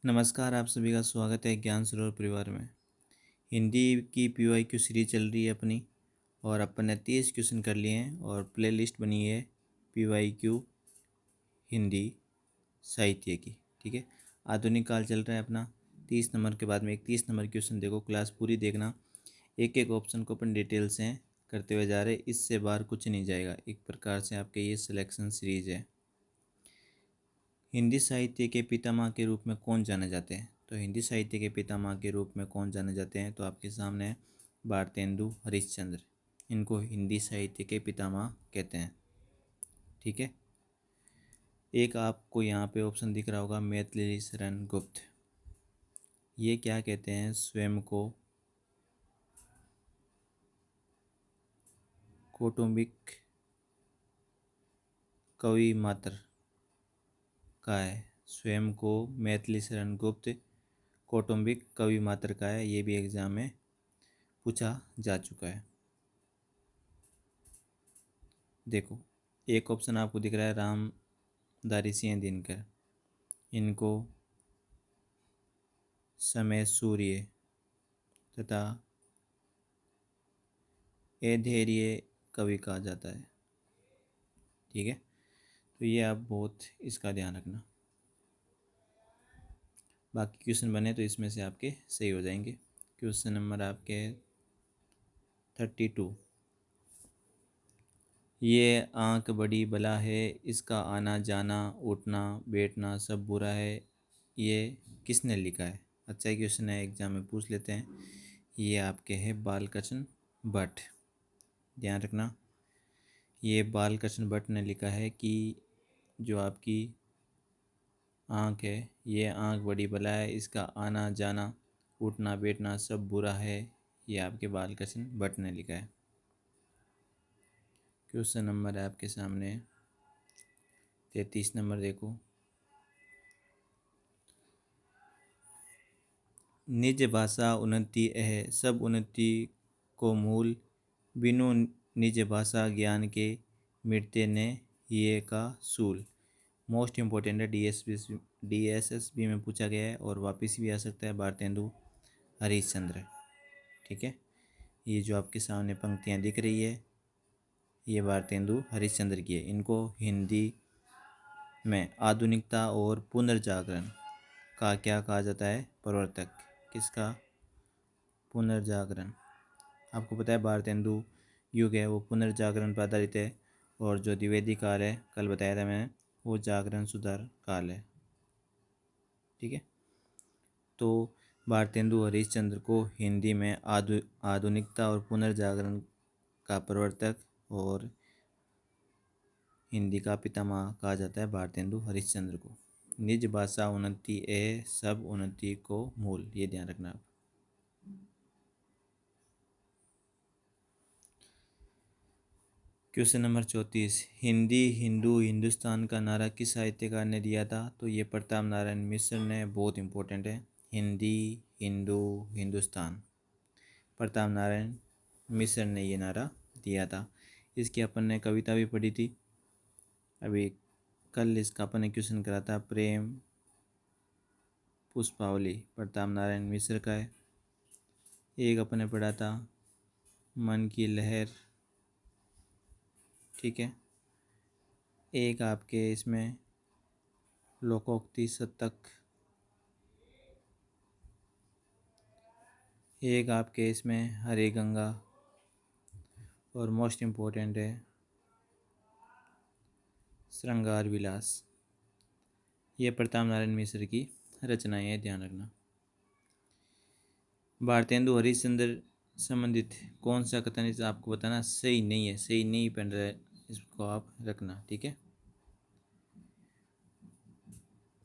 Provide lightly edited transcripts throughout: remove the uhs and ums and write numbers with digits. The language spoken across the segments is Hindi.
नमस्कार, आप सभी का स्वागत है ज्ञान सरोवर परिवार में। हिंदी की पीवाईक्यू सीरीज चल रही है अपनी और अपन ने 30 क्वेश्चन कर लिए हैं और प्लेलिस्ट बनी है पीवाईक्यू हिंदी साहित्य की। ठीक है, आधुनिक काल चल रहा है अपना। 30 नंबर के बाद में एक 30 नंबर क्वेश्चन देखो, क्लास पूरी देखना। एक एक ऑप्शन को अपन डिटेल से करते हुए जा रहे, इससे बाहर कुछ नहीं जाएगा। एक प्रकार से आपके ये सिलेक्शन सीरीज है। हिंदी साहित्य के पितामह के रूप में कौन जाने जाते हैं? तो हिंदी साहित्य के पितामह के रूप में कौन जाने जाते हैं? तो आपके सामने है भारतेंदु हरिश्चंद्र। इनको हिंदी साहित्य के पितामह कहते हैं। ठीक है, एक आपको यहाँ पे ऑप्शन दिख रहा होगा मैथिली शरण गुप्त। ये क्या कहते हैं? स्वयं को कौटुंबिक कवि मात्र का है। स्वयं को मैथिली शरण गुप्त कौटुंबिक कवि मात्र का है। ये भी एग्जाम में पूछा जा चुका है। देखो, एक ऑप्शन आपको दिख रहा है रामधारी सिंह दिनकर। इनको समय सूर्य तथा अधैर्य कवि कहा जाता है। ठीक है, तो ये आप बहुत इसका ध्यान रखना। बाकी क्वेश्चन बने तो इसमें से आपके सही हो जाएंगे। क्वेश्चन नंबर आपके 32। ये आँख बड़ी बला है, इसका आना जाना उठना बैठना सब बुरा है। ये किसने लिखा है? अच्छा क्वेश्चन है, एग्जाम में पूछ लेते हैं। ये आपके हैं बालकृष्ण भट्ट। ध्यान रखना, ये बालकृष्ण भट्ट ने लिखा है कि जो आपकी आँख है, ये आँख बड़ी बला है, इसका आना जाना उठना बैठना सब बुरा है। ये आपके बालकृष्ण भट्ट ने लिखा है। क्वेश्चन नंबर है आपके सामने 33 नंबर। देखो, निज भाषा उन्नति है, सब उन्नति को मूल। बिनु निज भाषा ज्ञान के मिटते ने ये का सूल। मोस्ट इम्पोर्टेंट है, डीएसएसबी में पूछा गया है और वापस भी आ सकता है। भारतेंदु हरिश्चंद्र। ठीक है, ये जो आपके सामने पंक्तियाँ दिख रही है, ये भारतेंदु हरिश्चंद्र की है। इनको हिंदी में आधुनिकता और पुनर्जागरण का क्या कहा जाता है? प्रवर्तक। किसका? पुनर्जागरण। आपको पता है भारतेंदु युग है वो पुनर्जागरण पर आधारित है, और जो द्विवेदी काल है, कल बताया था मैंने, वो जागरण सुधार काल है। ठीक है, तो भारतेंदु हरिश्चंद्र को हिंदी में आधुनिकता और पुनर्जागरण का प्रवर्तक और हिंदी का पितामह कहा जाता है भारतेंदु हरिश्चंद्र को। निज भाषा उन्नति ए, सब उन्नति को मूल। ये ध्यान रखना आप। Question number 34। हिंदी हिंदू हिंदुस्तान का नारा किस साहित्यकार ने दिया था? तो ये प्रताप नारायण मिश्र ने। बहुत इंपॉर्टेंट है, हिंदी हिंदू हिंदुस्तान। प्रताप नारायण मिश्र ने ये नारा दिया था। इसकी अपन ने कविता भी पढ़ी थी अभी कल। इसका अपन ने क्वेश्चन करा था, प्रेम पुष्पावली प्रताप नारायण मिश्र का है। एक अपन ने पढ़ा था मन की लहर। ठीक है, एक आपके इसमें लोकोक्ति शतक। एक आपके इसमें हरे गंगा, और मोस्ट इम्पोर्टेंट है श्रृंगार विलास। ये प्रताप नारायण मिश्र की रचनाएं हैं, ध्यान रखना। भारतेंदु हरिश्चंद्र संबंधित कौन सा कथन इस आपको बताना सही नहीं है, सही नहीं पढ़ रहा है, इसको आप रखना। ठीक है,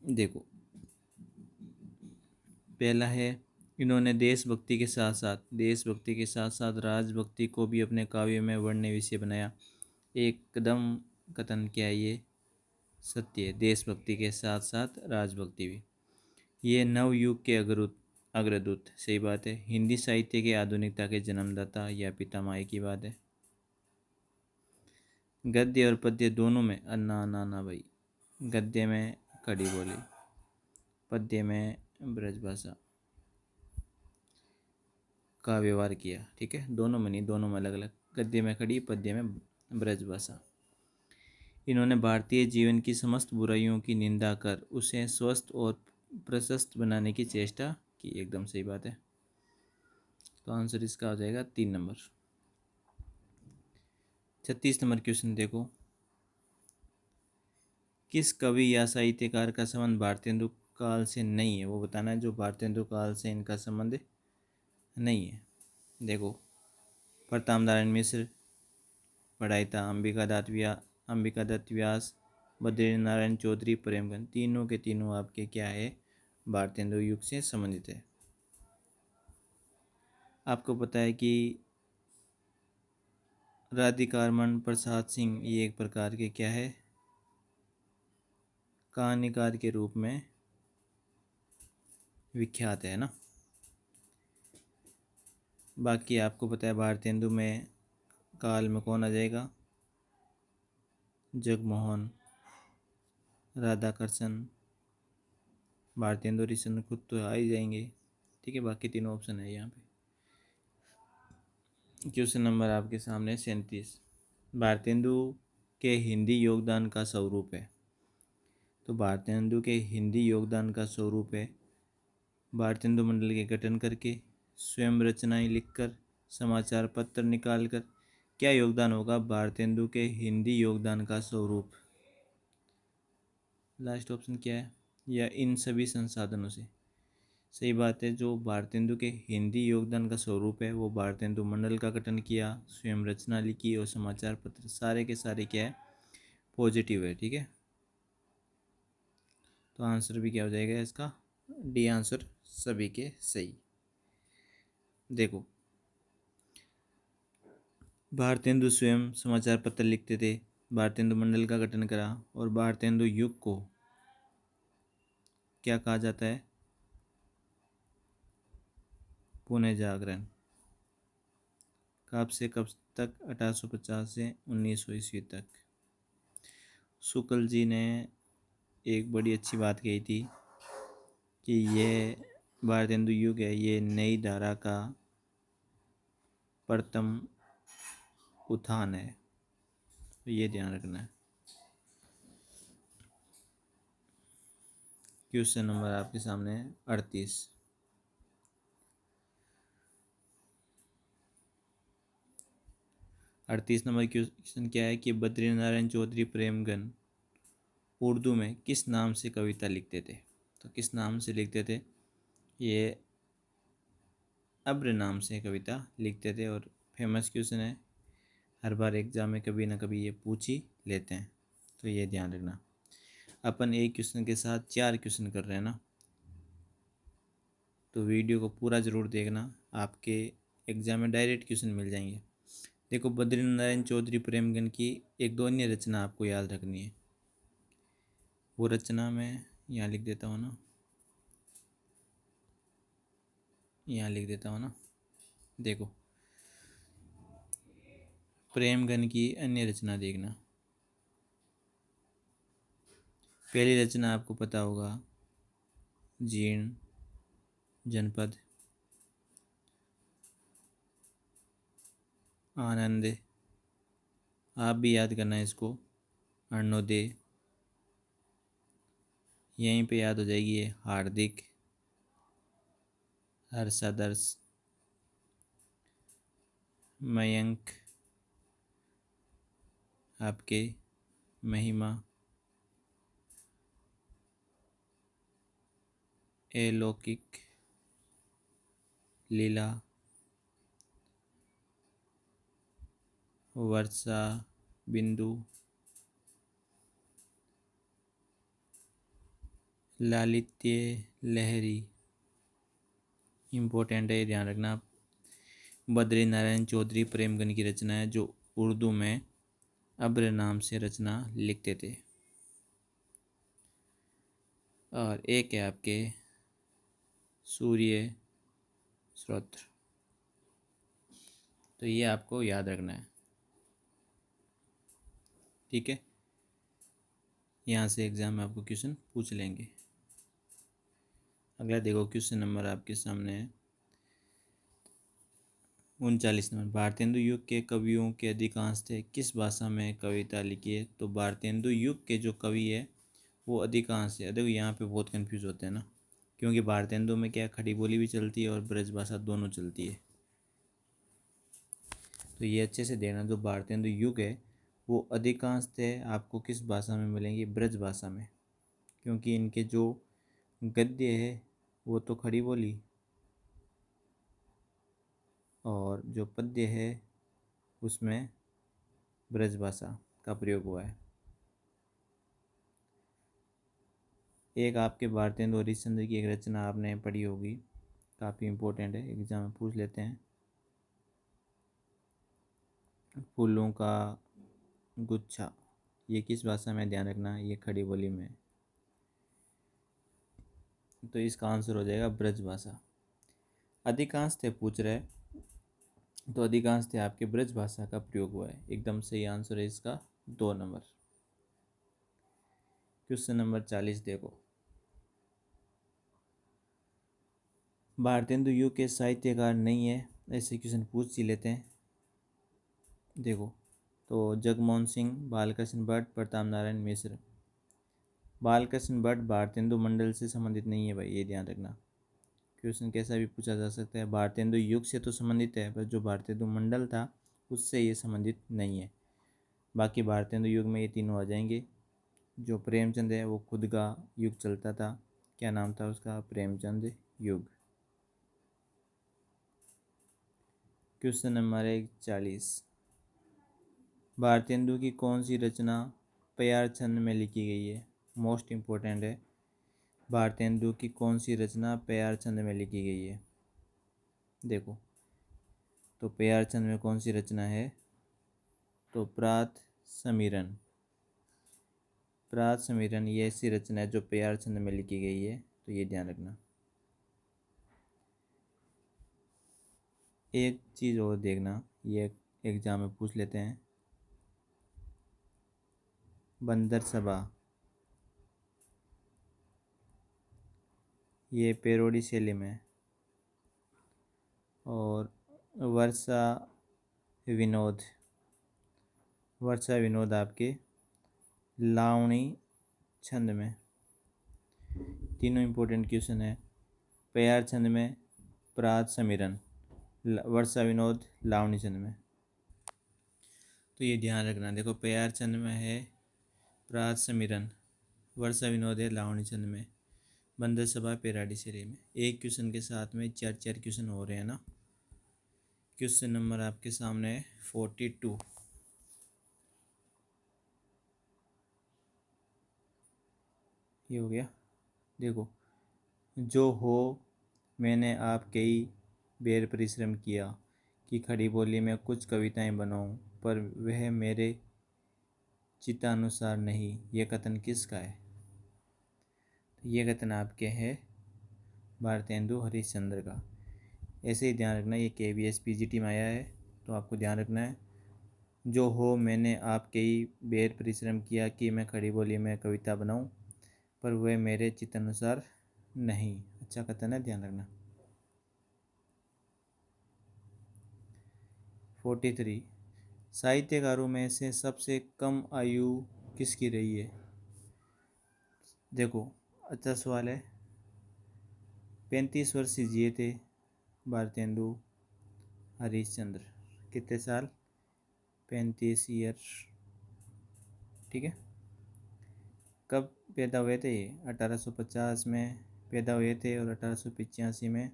देखो, पहला है, इन्होंने देशभक्ति के साथ साथ राजभक्ति को भी अपने काव्य में वर्ण्य विषय बनाया। एकदम कथन क्या है ये? सत्य है, देशभक्ति के साथ साथ राजभक्ति भी। ये नवयुग के अग्रदूत। सही बात है। हिंदी साहित्य के आधुनिकता के जन्मदाता या पितामह की बात है। गद्य और पद्य दोनों में अन्ना अन्ना अन्ना भाई। गद्य में कड़ी बोली, पद्य में ब्रजभाषा का व्यवहार किया। ठीक है, दोनों में नहीं, दोनों में अलग अलग। गद्य में खड़ी, पद्य में ब्रजभाषा। इन्होंने भारतीय जीवन की समस्त बुराइयों की निंदा कर उसे स्वस्थ और प्रशस्त बनाने की चेष्टा की। एकदम सही बात है। तो आंसर इसका हो जाएगा 3 नंबर। 36 नंबर क्वेश्चन देखो। किस कवि या साहित्यकार का संबंध भारतेंदु काल से नहीं है, वो बताना है। जो भारतेंदु काल से इनका संबंध नहीं है। देखो, प्रताप नारायण मिश्र, पढ़ाई था अंबिका दत्त व्यास, बद्री नारायण चौधरी, प्रेमगंज। तीनों के तीनों आपके क्या है, भारतेंदु युग से संबंधित है। आपको पता है कि राधिकारमण प्रसाद सिंह ये एक प्रकार के क्या है, कहानीकार के रूप में विख्यात है ना। बाकी आपको पता है भारतेंदु में काल में कौन आ जाएगा, जगमोहन, राधाकृष्ण, भारतेंदु हरिश्चंद्र खुद तो आ ही जाएंगे। ठीक है, बाकी तीनों ऑप्शन है यहाँ पे। क्वेश्चन नंबर आपके सामने 37। भारतेंदु के हिंदी योगदान का स्वरूप है। तो भारतेंदु के हिंदी योगदान का स्वरूप है भारतेंदु मंडल के गठन करके, स्वयं रचनाएं लिखकर, समाचार पत्र निकालकर। क्या योगदान होगा भारतेंदु के हिंदी योगदान का स्वरूप? लास्ट ऑप्शन क्या है, या इन सभी संसाधनों से। सही बात है, जो भारतेंदु के हिंदी योगदान का स्वरूप है वो भारतेंदु मंडल का गठन किया, स्वयं रचना लिखी और समाचार पत्र, सारे के सारे क्या है, पॉजिटिव है। ठीक है, तो आंसर भी क्या हो जाएगा इसका, डी आंसर सभी के सही। देखो, भारतेंदु स्वयं समाचार पत्र लिखते थे, भारतेंदु मंडल का गठन करा, और भारतेंदु युग को क्या कहा जाता है, पुणे जागरण। कब से कब तक, 1850 से 1900 ईस्वी तक। शुक्ल जी ने एक बड़ी अच्छी बात कही थी कि ये भारतेंदु युग है, ये नई धारा का प्रथम उत्थान है। तो ये ध्यान रखना है। क्वेश्चन नंबर आपके सामने 38। 38 नंबर क्वेश्चन क्या है कि बद्री नारायण चौधरी प्रेमगन उर्दू में किस नाम से कविता लिखते थे। तो किस नाम से लिखते थे, ये अब्र नाम से कविता लिखते थे। और फेमस क्वेश्चन है, हर बार एग्जाम में कभी ना कभी ये पूछ ही लेते हैं, तो ये ध्यान रखना। अपन एक क्वेश्चन के साथ 4 क्वेश्चन कर रहे हैं ना, तो वीडियो को पूरा ज़रूर देखना, आपके एग्जाम में डायरेक्ट क्वेश्चन मिल जाएंगे। देखो, बद्री नारायण चौधरी प्रेमगन की एक दो अन्य रचना आपको याद रखनी है। वो रचना मैं यहाँ लिख देता हूँ ना, यहाँ लिख देता हूँ ना। देखो, प्रेमगन की अन्य रचना देखना। पहली रचना आपको पता होगा, जीर्ण जनपद, आनंद, आप भी याद करना है इसको, अरुणोदय, यहीं पे याद हो जाएगी ये, हार्दिक, हर्षादर्श, मयंक, आपके महिमा, अलौकिक, लीला, वर्षा, बिंदु, लालित्य, लहरी। इम्पोर्टेंट है, ध्यान रखना आप। बद्री नारायण चौधरी प्रेमगन की रचना है, जो उर्दू में अब्र नाम से रचना लिखते थे। और एक है आपके सूर्य स्तोत्र। तो ये आपको याद रखना है। ठीक है, यहाँ से एग्जाम में आपको क्वेश्चन पूछ लेंगे। अगला देखो क्वेश्चन नंबर आपके सामने है 39 नंबर। भारतेंदु युग के कवियों के अधिकांश थे किस भाषा में कविता लिखी है? तो भारतेंदु युग के जो कवि है वो अधिकांश है। देखो यहाँ पे बहुत कंफ्यूज होते हैं ना, क्योंकि भारतेंदु में क्या खड़ी बोली भी चलती है और ब्रज भाषा दोनों चलती है। तो ये अच्छे से देखना, जो भारतेंदु युग है वो अधिकांश थे आपको किस भाषा में मिलेंगे? ब्रज भाषा में, क्योंकि इनके जो गद्य है वो तो खड़ी बोली और जो पद्य है उसमें ब्रज भाषा का प्रयोग हुआ है। एक आपके भारतेंदु हरिश्चंद्र की एक रचना आपने पढ़ी होगी, काफ़ी इम्पोर्टेंट है, एग्जाम में पूछ लेते हैं। फूलों का गुच्छा, ये किस भाषा में? ध्यान रखना ये खड़ी बोली में, तो इसका आंसर हो जाएगा ब्रज भाषा। अधिकांश थे पूछ रहे, तो अधिकांश थे आपके ब्रज भाषा का प्रयोग हुआ है। एकदम सही आंसर है इसका 2 नंबर। क्वेश्चन नंबर 40 देखो। भारतेंदु युग के साहित्यकार नहीं है, ऐसे क्वेश्चन पूछ ही लेते हैं। देखो, तो जगमोहन सिंह, बालकृष्ण भट्ट, प्रताप नारायण मिश्र। बालकृष्ण भट्ट भारतेंदु मंडल से संबंधित नहीं है भाई, ये ध्यान रखना। क्वेश्चन कैसा भी पूछा जा सकता है, भारतेंदु युग से तो संबंधित है पर जो भारतेंदु मंडल था उससे ये संबंधित नहीं है। बाकी भारतेंदु युग में ये तीनों आ जाएंगे। जो प्रेमचंद है वो खुद का युग चलता था, क्या नाम था उसका? प्रेमचंद युग। Question number 41। भारतेंदु की कौन सी रचना प्यार छंद में लिखी गई है? मोस्ट इम्पोर्टेंट है। भारतेंदु की कौन सी रचना प्यार छंद में लिखी गई है? देखो, तो प्यार छंद में कौन सी रचना है? तो प्रात समीरन। प्रात समीरन ये ऐसी रचना है जो प्यार छंद में लिखी गई है, तो ये ध्यान रखना। एक चीज़ और देखना, ये एग्जाम में पूछ लेते हैं। बंदर सभा, ये पेरोडी शैली में। और वर्षा विनोद, वर्षा विनोद आपके लावणी छंद में। तीनों इम्पोर्टेंट क्वेश्चन है। प्यार छंद में प्रात समीरन, वर्षा विनोद लावणी छंद में, तो ये ध्यान रखना। देखो, प्यार छंद में है प्रात समीरन, वर्षा विनोद है लावणी छंद में, बंदर सभा पेराडी शैली में। एक क्वेश्चन के साथ में चार चार क्वेश्चन हो रहे हैं ना। क्वेश्चन नंबर आपके सामने है 42। ये हो गया। देखो, जो हो मैंने आप कई बेर परिश्रम किया कि खड़ी बोली में कुछ कविताएं बनाऊं, पर वह मेरे चित्तानुसार नहीं, ये कथन किसका है? ये कथन आपके है भारतेंदु हरिश्चंद्र का। ऐसे ही ध्यान रखना, ये KVS PGT में आया है, तो आपको ध्यान रखना है। जो हो मैंने आप कई बेर परिश्रम किया कि मैं खड़ी बोली में कविता बनाऊं, पर वह मेरे चित्तानुसार नहीं। अच्छा कथन है, ध्यान रखना। 43। साहित्यकारों में से सबसे कम आयु किसकी रही है? देखो, अच्छा सवाल है। 35 वर्ष जिए थे भारतेंदु हरिश्चंद्र। कितने साल? 35 ईयर। ठीक है। कब पैदा हुए थे ये? 1850 में पैदा हुए थे और 1885 में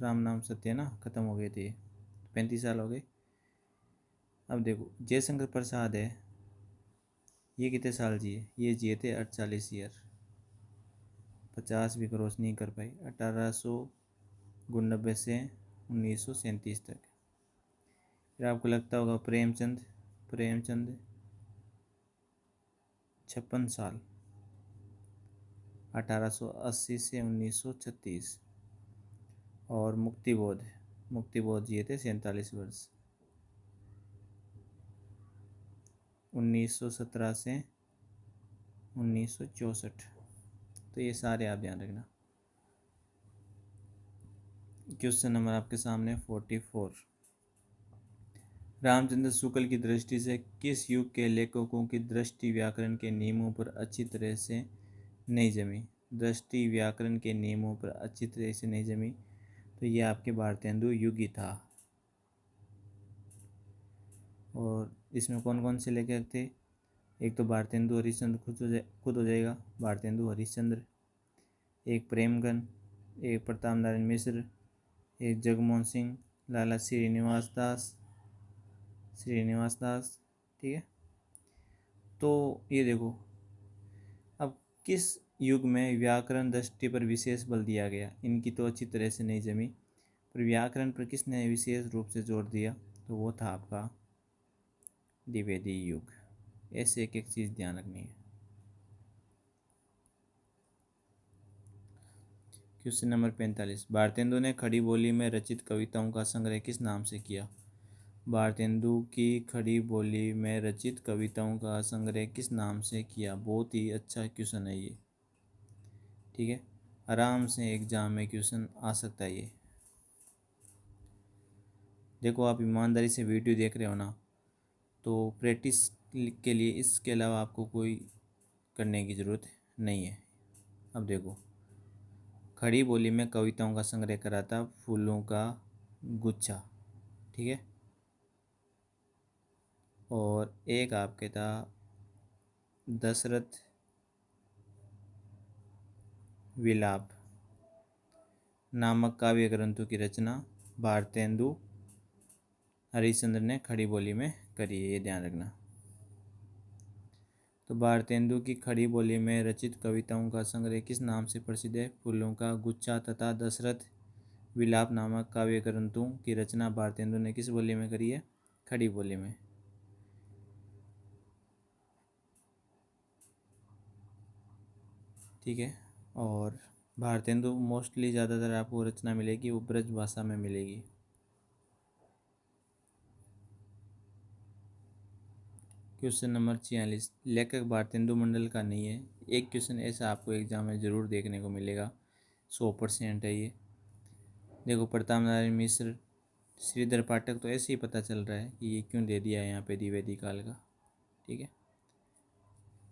राम नाम सत्य ना ख़त्म हो गए थे। 35 साल हो गए। अब देखो, जयशंकर प्रसाद है, ये कितने साल जिए? ये जिए थे 48 ईयर। 50 भी क्रॉस नहीं कर पाई। 1899 से 1937 तक। फिर आपको लगता होगा प्रेमचंद, प्रेमचंद 56 साल, 1880 से 1936। और मुक्तिबोध, मुक्तिबोध जिए थे 47 वर्ष, 1917 से 1964। तो ये सारे आप ध्यान रखना। क्वेश्चन नंबर आपके सामने 44। रामचंद्र शुक्ल की दृष्टि से किस युग के लेखकों की दृष्टि व्याकरण के नियमों पर अच्छी तरह से नहीं जमी? दृष्टि व्याकरण के नियमों पर अच्छी तरह से नहीं जमी, तो ये आपके भारतेंदु युग ही था। और इसमें कौन कौन से लेखक थे? एक तो भारतेंदु हरिश्चंद्र खुद हो जाएगा, भारतेंदु हरिश्चंद्र। एक प्रेमगन, एक प्रताप नारायण मिश्र, एक जगमोहन सिंह, लाला श्रीनिवास दास। ठीक है, तो ये देखो, अब किस युग में व्याकरण दृष्टि पर विशेष बल दिया गया? इनकी तो अच्छी तरह से नहीं जमी, पर व्याकरण पर किसने विशेष रूप से जोर दिया? तो वो था आपका द्विवेदी युग। ऐसे एक एक चीज़ ध्यान रखनी है। Question number 45। भारतेंदु ने खड़ी बोली में रचित कविताओं का संग्रह किस नाम से किया? भारतेंदु की खड़ी बोली में रचित कविताओं का संग्रह किस नाम से किया? बहुत ही अच्छा क्वेश्चन है ये। ठीक है, आराम से एग्जाम में क्वेश्चन आ सकता है ये। देखो, आप ईमानदारी से वीडियो देख रहे हो ना, तो प्रैक्टिस के लिए इसके अलावा आपको कोई करने की ज़रूरत नहीं है। अब देखो, खड़ी बोली में कविताओं का संग्रह करा था फूलों का गुच्छा। ठीक है, और एक आपके था दशरथ विलाप नामक काव्य ग्रंथों की रचना भारतेंदु हरिश्चंद्र ने खड़ी बोली में करी है, ये ध्यान रखना। तो भारतेंदु की खड़ी बोली में रचित कविताओं का संग्रह किस नाम से प्रसिद्ध है? फूलों का गुच्छा तथा दशरथ विलाप नामक काव्य ग्रंथों की रचना भारतेंदु ने किस बोली में करी है? खड़ी बोली में। ठीक है, और भारतेंदु मोस्टली ज़्यादातर आपको रचना मिलेगी वो ब्रज भाषा में मिलेगी। Question number 46। लेखक भारतेंदु मंडल का नहीं है। एक क्वेश्चन ऐसा आपको एग्जाम में ज़रूर देखने को मिलेगा, 100% है ये। देखो, प्रताप नारायण मिश्र, श्रीधर पाठक, तो ऐसे ही पता चल रहा है कि ये क्यों दे दिया है यहाँ पे द्विवेदी काल का। ठीक है,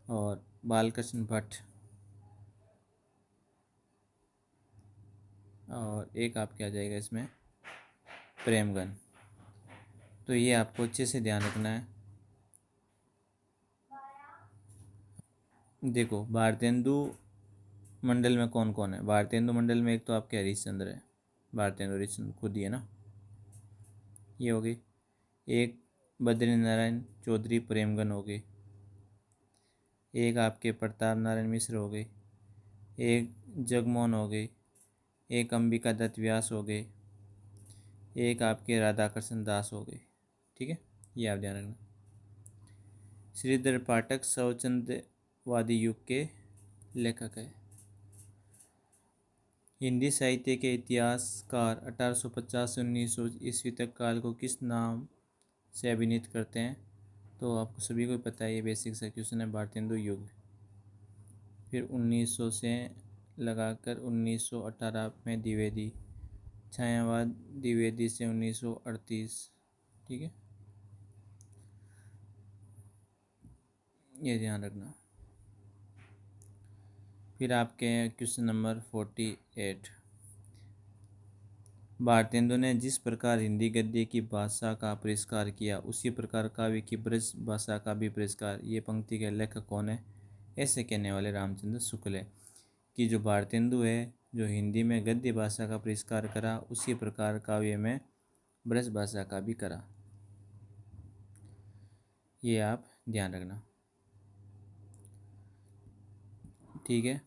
और बालकृष्ण भट्ट, और एक आपके आ जाएगा इसमें प्रेमगन। तो ये आपको अच्छे से ध्यान रखना है। देखो, भारतेंदु मंडल में कौन कौन है? भारतेंदु मंडल में एक तो आपके हरिश्चंद्र है, भारतेंदु हरिश्चंद्र खुद ही है ना, ये हो गई। एक बद्री नारायण चौधरी प्रेमगन हो गई। एक आपके प्रताप नारायण मिश्र हो गई। एक जगमोहन हो गई। एक अंबिका दत्त व्यास हो गए। एक आपके राधाकृष्ण दास हो गए। ठीक है, ये आप ध्यान रखना। श्रीधर पाठक शवचंद्रवादी युग के लेखक है। हिंदी साहित्य के इतिहासकार 1850 से 1900 ईस्वी तक काल को किस नाम से अभिनीत करते हैं? तो आपको सभी को पता है, ये बेसिक सा क्वेश्चन है। भारतेंदु युग। फिर 1900 से लगाकर 1918 में द्विवेदी, छायावाद द्विवेदी से 1938। ठीक है, ये ध्यान रखना। फिर आपके क्वेश्चन नंबर 48। भारतेंदु ने जिस प्रकार हिंदी गद्य की भाषा का परिष्कार किया, उसी प्रकार काव्य की ब्रज भाषा का भी परिष्कार। ये पंक्ति के लेखक कौन है? ऐसे कहने वाले रामचंद्र शुक्ल है कि जो भारतेंदु है, जो हिंदी में गद्य भाषा का परिष्कार करा, उसी प्रकार काव्य में ब्रज भाषा का भी करा। ये आप ध्यान रखना। ठीक है,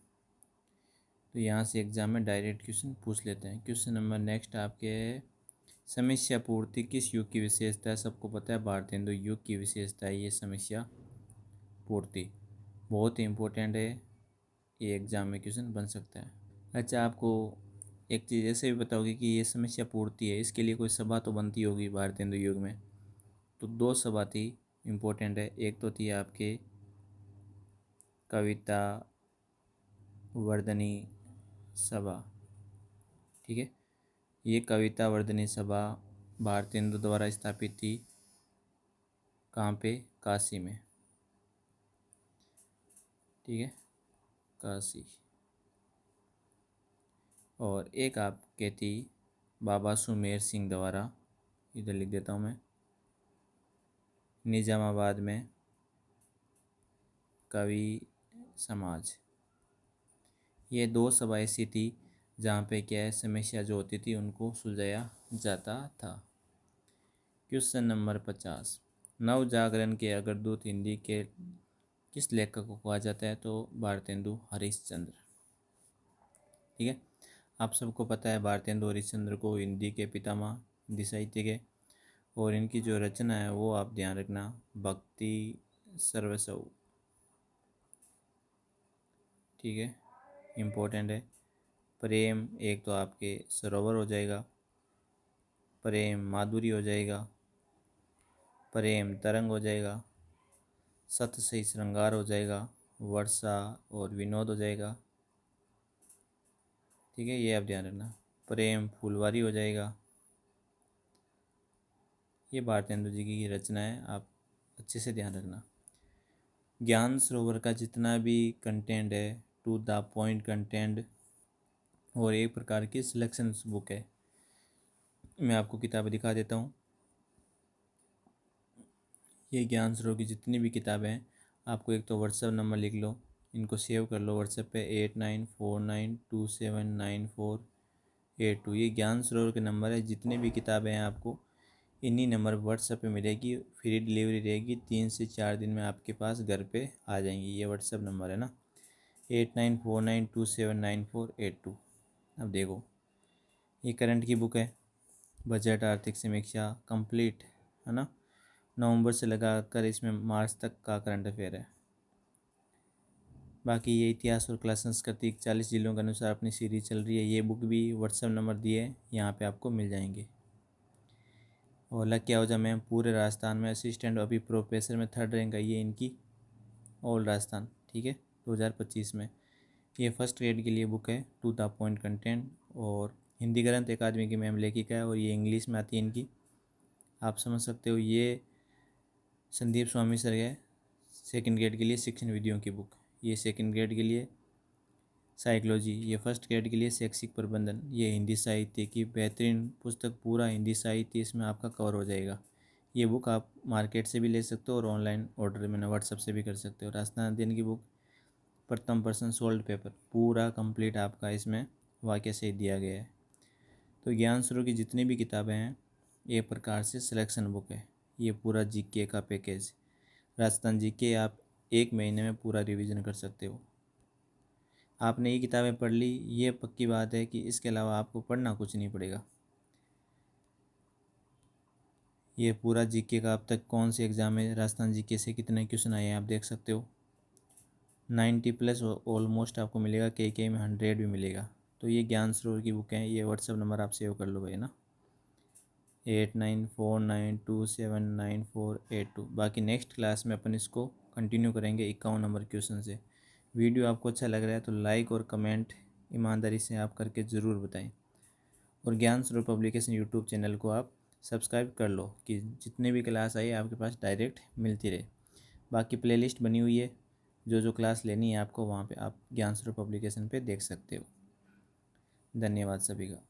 तो यहाँ से एग्जाम में डायरेक्ट क्वेश्चन पूछ लेते हैं। क्वेश्चन नंबर नेक्स्ट आपके है, समस्या पूर्ति किस युग की विशेषता है? सबको पता है भारतेंदु युग की विशेषता है ये समस्या पूर्ति। बहुत ही इम्पोर्टेंट है, ये एग्जाम में क्वेश्चन बन सकता है। अच्छा, आपको एक चीज़ ऐसे भी बताओगे कि ये समस्या पूर्ति है, इसके लिए कोई सभा तो बनती होगी भारतेंदु युग में। तो दो सभा थी, इम्पोर्टेंट है। एक तो थी आपके कविता वर्धनी सभा, ठीक है। ये कविता वर्धनी सभा भारतेंदु द्वारा स्थापित थी, कहाँ पे, काशी में, ठीक है, काशी। और एक आपके थी बाबा सुमेर सिंह द्वारा, इधर लिख देता हूँ मैं, निजामाबाद में कवि समाज। ये दो सभा ऐसी थी जहाँ पे क्या है, समस्या जो होती थी उनको सुलझाया जाता था। क्वेश्चन नंबर 50, नव जागरण के अग्रदूत हिंदी के किस लेखक को कहा जाता है, तो भारतेंदु हरिश्चंद्र, ठीक है। आप सबको पता है भारतेंदु हरिश्चंद्र को हिंदी के पितामह, हिंदी साहित्य के, और इनकी जो रचना है वो आप ध्यान रखना, भक्ति सर्वस्व, ठीक है, इम्पोर्टेंट है। प्रेम एक तो आपके सरोवर हो जाएगा, प्रेम माधुरी हो जाएगा, प्रेम तरंग हो जाएगा, सत से श्रृंगार हो जाएगा, वर्षा और विनोद हो जाएगा, ठीक है, ये आप ध्यान रखना। प्रेम फूलवारी हो जाएगा। ये भारतेंदु जी की रचना है, आप अच्छे से ध्यान रखना। ज्ञान सरोवर का जितना भी कंटेंट है, टू द पॉइंट कंटेंट, और एक प्रकार की सिलेक्शन बुक है। मैं आपको किताबें दिखा देता हूँ। ये ज्ञान सरोवर की जितनी भी किताबें हैं, आपको एक तो व्हाट्सएप नंबर लिख लो, इनको सेव कर लो व्हाट्सएप पे, 8949279482। ये ज्ञान सरोवर के नंबर है। जितने भी किताबें हैं आपको इन्हीं नंबर व्हाट्सएप पे मिलेगी, फ्री डिलीवरी रहेगी, 3 से 4 दिन में आपके पास घर पे आ जाएंगी। ये व्हाट्सएप नंबर है ना, 8949279482। अब देखो, ये करंट की बुक है, बजट आर्थिक समीक्षा कंप्लीट है ना, नवंबर से लगा कर इसमें मार्च तक का करंट अफेयर है। बाकी ये इतिहास और कला संस्कृति 40 जिलों के अनुसार अपनी सीरीज चल रही है। ये बुक भी व्हाट्सएप नंबर दिए है, यहाँ पे आपको मिल जाएंगे। और लग क्या हो जा मैम, पूरे राजस्थान में असिस्टेंट अभी प्रोफेसर में 3rd रैंक आई है इनकी, ऑल राजस्थान, ठीक है, 2025 में। ये फर्स्ट ग्रेड के लिए बुक है, टू द पॉइंट कंटेंट, और हिंदी ग्रंथ अकादमी की मैम लेखिका है, और ये इंग्लिश में आती है इनकी, आप समझ सकते हो। ये संदीप स्वामी सर है, 2nd ग्रेड के लिए शिक्षण विधियों की बुक। ये 2nd ग्रेड के लिए साइकोलॉजी, ये 1st ग्रेड के लिए शैक्षिक प्रबंधन। ये हिंदी साहित्य की बेहतरीन पुस्तक, पूरा हिंदी साहित्य इसमें आपका कवर हो जाएगा। ये बुक आप मार्केट से भी ले सकते हो और ऑनलाइन ऑर्डर मैंने व्हाट्सएप से भी कर सकते हो। राजस्थान अध्ययन की बुक, प्रथम पर्सन सोल्ड पेपर, पूरा कंप्लीट आपका इसमें वाक्य सहित दिया गया है। तो ज्ञान स्वरूप की जितनी भी किताबें हैं, एक प्रकार से सिलेक्शन बुक है। ये पूरा जीके का पैकेज, राजस्थान जीके आप 1 महीने में पूरा रिवीजन कर सकते हो। आपने ये किताबें पढ़ ली, ये पक्की बात है कि इसके अलावा आपको पढ़ना कुछ नहीं पड़ेगा। ये पूरा जीके का अब तक कौन से एग्ज़ाम में राजस्थान जीके से कितने क्वेश्चन आए हैं आप देख सकते हो। 90+ ऑलमोस्ट आपको मिलेगा, के में 100 भी मिलेगा। तो ये ज्ञान सरोवर की बुक हैं। ये व्हाट्सएप नंबर आप सेव कर लो भाई ना, 8949279482। बाकी नेक्स्ट क्लास में अपन इसको कंटिन्यू करेंगे 51 नंबर क्वेश्चन से। वीडियो आपको अच्छा लग रहा है तो लाइक और कमेंट ईमानदारी से आप करके ज़रूर बताएं, और ज्ञान स्वरूप पब्लिकेशन यूट्यूब चैनल को आप सब्सक्राइब कर लो कि जितने भी क्लास आई आपके पास डायरेक्ट मिलती रहे। बाकी प्लेलिस्ट बनी हुई है, जो जो क्लास लेनी है आपको वहाँ पे आप ज्ञान स्वरूप पब्लिकेशन पे देख सकते हो। धन्यवाद सभी का।